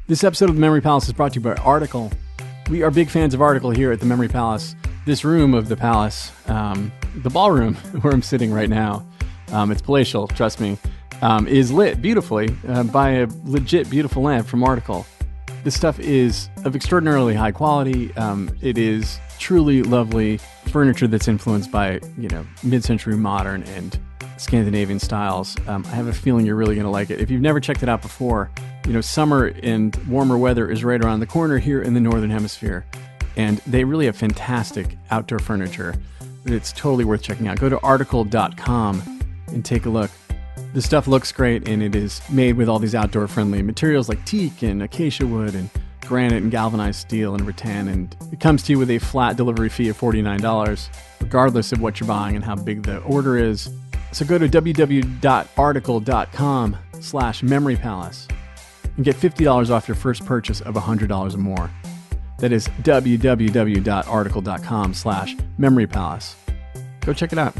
This episode of The Memory Palace is brought to you by Article. We are big fans of Article here at The Memory Palace. This room of the palace, the ballroom where I'm sitting right now, it's palatial, trust me, is lit beautifully by a legit beautiful lamp from Article. This stuff is of extraordinarily high quality. It is truly lovely furniture that's influenced by, mid-century modern and Scandinavian styles. I have a feeling you're really going to like it. If you've never checked it out before, summer and warmer weather is right around the corner here in the Northern Hemisphere. And they really have fantastic outdoor furniture. It's totally worth checking out. Go to article.com and take a look. The stuff looks great, and it is made with all these outdoor-friendly materials like teak and acacia wood and granite and galvanized steel and rattan. And it comes to you with a flat delivery fee of $49, regardless of what you're buying and how big the order is. So go to www.article.com/memorypalace and get $50 off your first purchase of $100 or more. That is www.article.com/memorypalace. Go check it out.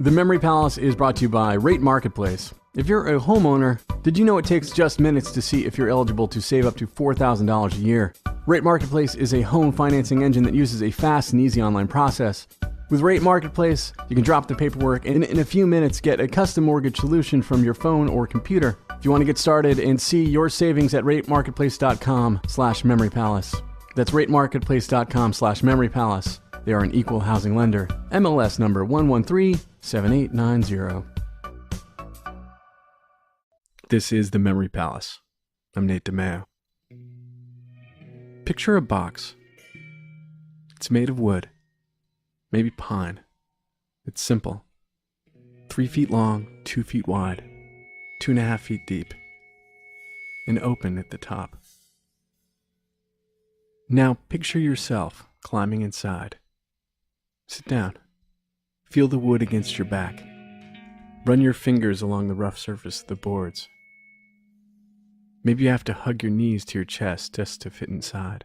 The Memory Palace is brought to you by Rate Marketplace. If you're a homeowner, did you know it takes just minutes to see if you're eligible to save up to $4,000 a year? Rate Marketplace is a home financing engine that uses a fast and easy online process. With Rate Marketplace, you can drop the paperwork and in a few minutes get a custom mortgage solution from your phone or computer. If you want to get started and see your savings at ratemarketplace.com/memorypalace. That's ratemarketplace.com/memorypalace. They are an equal housing lender. MLS number 1137890. This is the Memory Palace. I'm Nate DiMeo. Picture a box. It's made of wood. Maybe pine. It's simple. 3 feet long, 2 feet wide, 2.5 feet deep, and open at the top. Now picture yourself climbing inside. Sit down. Feel the wood against your back. Run your fingers along the rough surface of the boards. Maybe you have to hug your knees to your chest just to fit inside.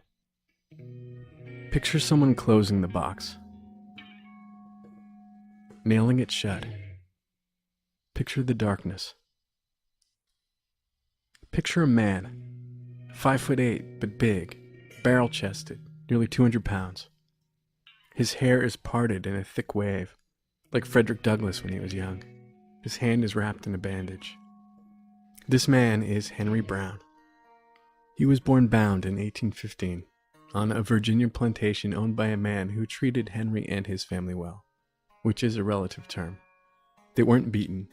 Picture someone closing the box. Nailing it shut. Picture the darkness. Picture a man, 5'8" but big, barrel-chested, nearly 200 pounds. His hair is parted in a thick wave, like Frederick Douglass when he was young. His hand is wrapped in a bandage. This man is Henry Brown. He was born bound in 1815 on a Virginia plantation owned by a man who treated Henry and his family well, which is a relative term. They weren't beaten.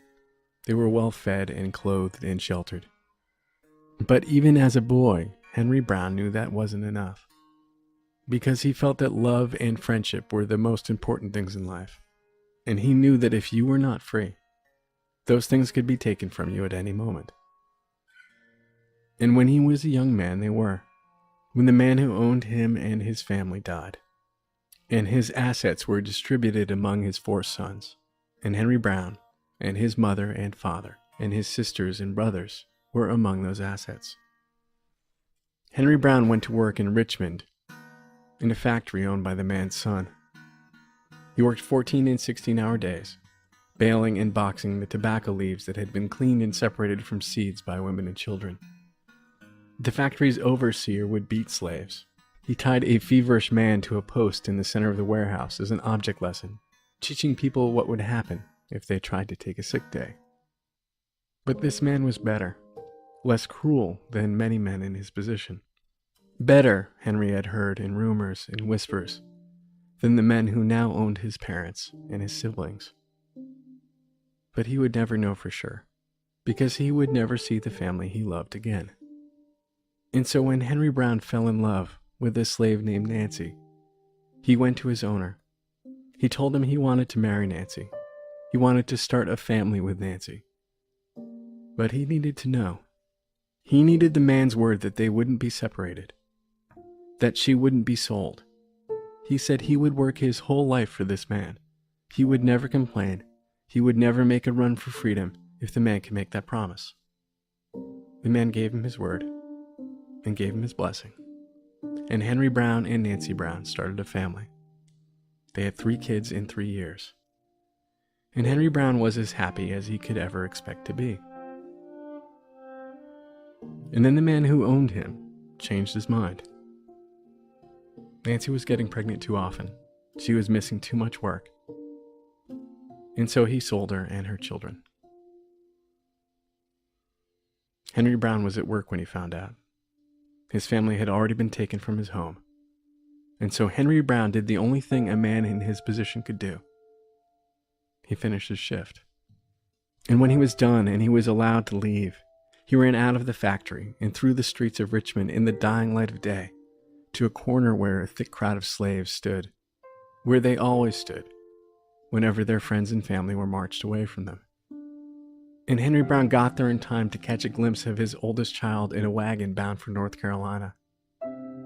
They were well fed and clothed and sheltered. But even as a boy, Henry Brown knew that wasn't enough, because he felt that love and friendship were the most important things in life. And he knew that if you were not free, those things could be taken from you at any moment. And when he was a young man, they were. When the man who owned him and his family died, and his assets were distributed among his 4 sons, and Henry Brown, and his mother and father, and his sisters and brothers were among those assets. Henry Brown went to work in Richmond, in a factory owned by the man's son. He worked 14 and 16-hour days, baling and boxing the tobacco leaves that had been cleaned and separated from seeds by women and children. The factory's overseer would beat slaves. He tied a feverish man to a post in the center of the warehouse as an object lesson, teaching people what would happen if they tried to take a sick day. But this man was better, less cruel than many men in his position. Better, Henry had heard in rumors and whispers, than the men who now owned his parents and his siblings. But he would never know for sure, because he would never see the family he loved again. And so when Henry Brown fell in love with a slave named Nancy, he went to his owner. He told him he wanted to marry Nancy. He wanted to start a family with Nancy. But he needed to know. He needed the man's word that they wouldn't be separated, that she wouldn't be sold. He said he would work his whole life for this man. He would never complain. He would never make a run for freedom if the man could make that promise. The man gave him his word and gave him his blessing. And Henry Brown and Nancy Brown started a family. They had 3 kids in 3 years. and Henry Brown was as happy as he could ever expect to be. And then the man who owned him changed his mind. Nancy was getting pregnant too often. She was missing too much work. And so he sold her and her children. Henry Brown was at work when he found out. His family had already been taken from his home. And so Henry Brown did the only thing a man in his position could do. He finished his shift. And when he was done and he was allowed to leave, he ran out of the factory and through the streets of Richmond in the dying light of day to a corner where a thick crowd of slaves stood, where they always stood, whenever their friends and family were marched away from them. And Henry Brown got there in time to catch a glimpse of his oldest child in a wagon bound for North Carolina.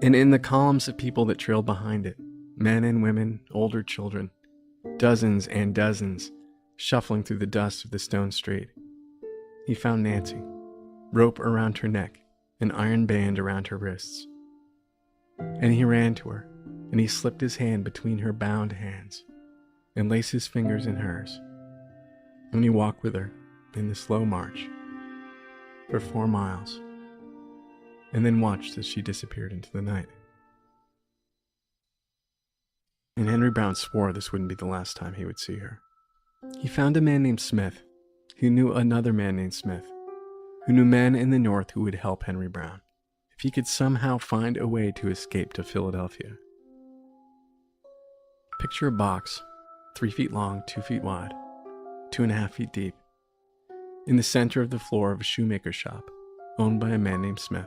And in the columns of people that trailed behind it, men and women, older children, dozens and dozens, shuffling through the dust of the stone street, he found Nancy, rope around her neck, an iron band around her wrists. And he ran to her, and he slipped his hand between her bound hands, and laced his fingers in hers. And he walked with her in the slow march for 4 miles, and then watched as she disappeared into the night. And Henry Brown swore this wouldn't be the last time he would see her. He found a man named Smith, who knew another man named Smith, who knew men in the North who would help Henry Brown, if he could somehow find a way to escape to Philadelphia. Picture a box, 3 feet long, 2 feet wide, 2.5 feet deep, in the center of the floor of a shoemaker shop owned by a man named Smith.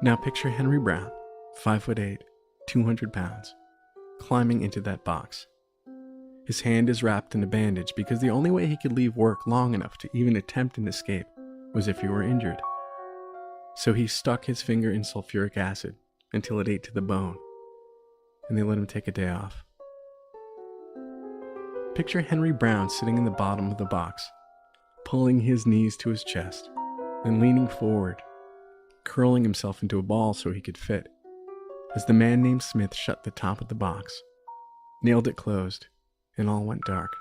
Now picture Henry Brown, 5'8", 200 pounds, climbing into that box. His hand is wrapped in a bandage because the only way he could leave work long enough to even attempt an escape was if he were injured. So he stuck his finger in sulfuric acid until it ate to the bone, and they let him take a day off. Picture Henry Brown sitting in the bottom of the box, pulling his knees to his chest, and leaning forward, curling himself into a ball so he could fit, as the man named Smith shut the top of the box, nailed it closed, and all went dark.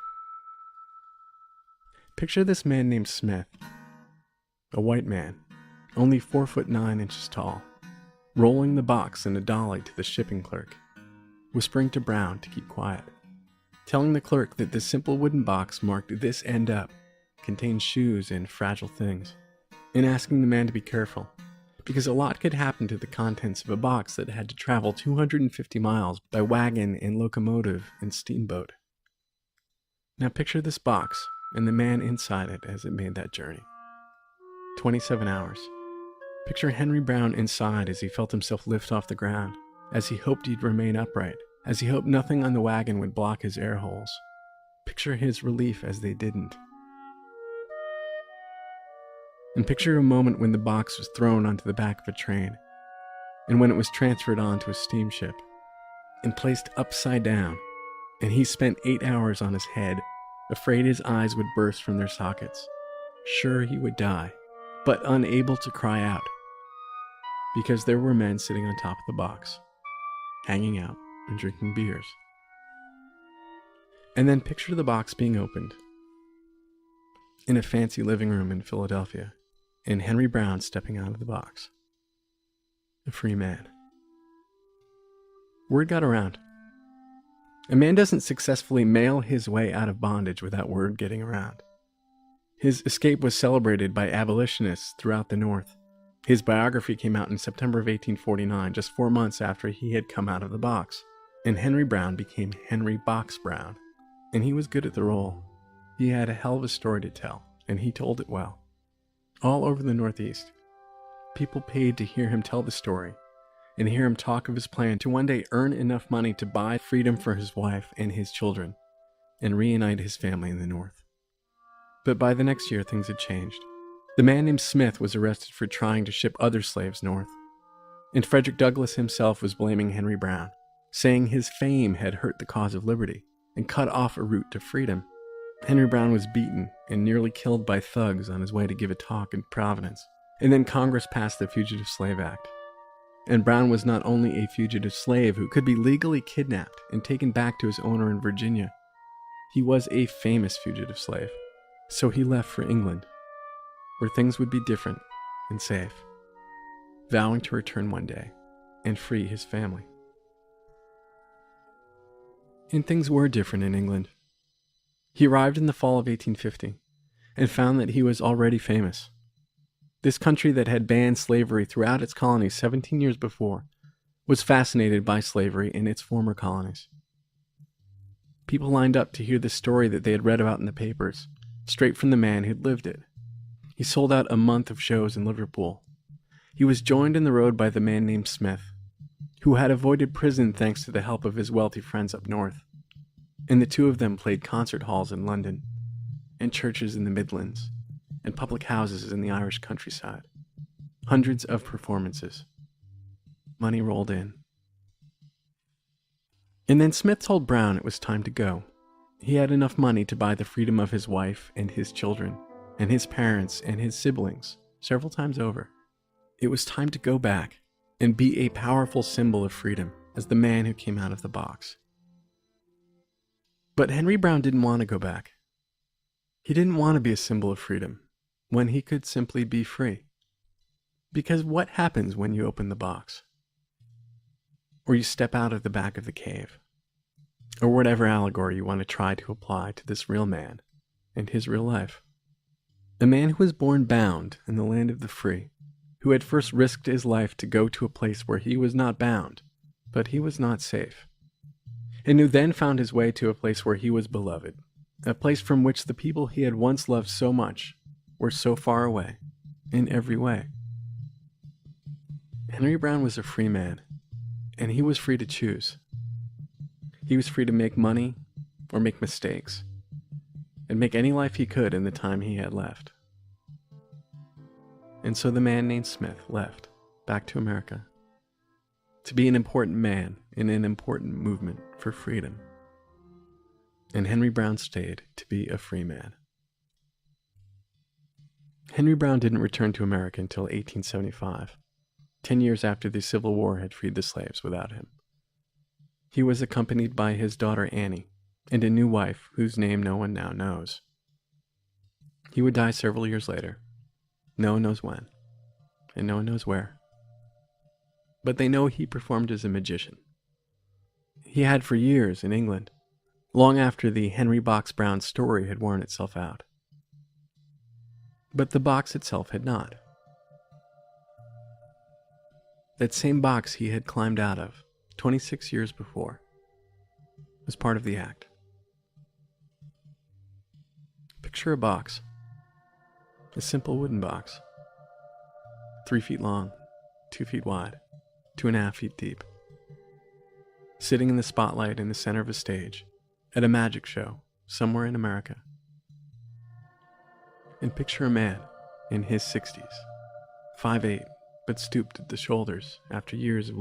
Picture this man named Smith, a white man, only 4'9" tall, rolling the box in a dolly to the shipping clerk, whispering to Brown to keep quiet, telling the clerk that the simple wooden box marked "This End Up" contained shoes and fragile things, and asking the man to be careful, because a lot could happen to the contents of a box that had to travel 250 miles by wagon and locomotive and steamboat. Now picture this box and the man inside it as it made that journey. 27 hours. Picture Henry Brown inside as he felt himself lift off the ground, as he hoped he'd remain upright, as he hoped nothing on the wagon would block his air holes. Picture his relief as they didn't. And picture a moment when the box was thrown onto the back of a train, and when it was transferred onto a steamship, and placed upside down, and he spent 8 hours on his head, afraid his eyes would burst from their sockets, sure he would die, but unable to cry out, because there were men sitting on top of the box, hanging out and drinking beers. And then picture the box being opened in a fancy living room in Philadelphia, and Henry Brown stepping out of the box, a free man. Word got around. A man doesn't successfully mail his way out of bondage without word getting around. His escape was celebrated by abolitionists throughout the North. His biography came out in September of 1849, just 4 months after he had come out of the box, and Henry Brown became Henry Box Brown, and he was good at the role. He had a hell of a story to tell, and he told it well. All over the Northeast, people paid to hear him tell the story, and hear him talk of his plan to one day earn enough money to buy freedom for his wife and his children, and reunite his family in the North. But by the next year, things had changed. The man named Smith was arrested for trying to ship other slaves north, and Frederick Douglass himself was blaming Henry Brown, saying his fame had hurt the cause of liberty and cut off a route to freedom. Henry Brown was beaten and nearly killed by thugs on his way to give a talk in Providence, and then Congress passed the Fugitive Slave Act. And Brown was not only a fugitive slave who could be legally kidnapped and taken back to his owner in Virginia, He was a famous fugitive slave, so he left for England, where things would be different and safe, vowing to return one day and free his family. And things were different in England. He arrived in the fall of 1850 and found that he was already famous. This country that had banned slavery throughout its colonies 17 years before was fascinated by slavery in its former colonies. People lined up to hear the story that they had read about in the papers, straight from the man who'd lived it. He sold out a month of shows in Liverpool. He was joined in the road by the man named Smith, who had avoided prison thanks to the help of his wealthy friends up north, and the two of them played concert halls in London, and churches in the Midlands, and public houses in the Irish countryside. Hundreds of performances. Money rolled in. And then Smith told Brown it was time to go. He had enough money to buy the freedom of his wife and his children, and his parents and his siblings, several times over. It was time to go back and be a powerful symbol of freedom as the man who came out of the box. But Henry Brown didn't want to go back. He didn't want to be a symbol of freedom when he could simply be free. Because what happens when you open the box? Or you step out of the back of the cave? Or whatever allegory you want to try to apply to this real man and his real life. A man who was born bound in the land of the free, who had first risked his life to go to a place where he was not bound, but he was not safe, and who then found his way to a place where he was beloved, a place from which the people he had once loved so much were so far away, in every way. Henry Brown was a free man, and he was free to choose. He was free to make money or make mistakes, and make any life he could in the time he had left. And so the man named Smith left, back to America, to be an important man in an important movement for freedom. And Henry Brown stayed to be a free man. Henry Brown didn't return to America until 1875, 10 years after the Civil War had freed the slaves without him. He was accompanied by his daughter Annie and a new wife whose name no one now knows. He would die several years later. No one knows when, and no one knows where. But they know he performed as a magician. He had for years in England, long after the Henry Box Brown story had worn itself out. But the box itself had not. That same box he had climbed out of 26 years before was part of the act. Picture a box. A simple wooden box, 3 feet long, 2 feet wide, 2.5 feet deep, sitting in the spotlight in the center of a stage at a magic show somewhere in America. And picture a man in his 60s, 5'8", but stooped at the shoulders after years of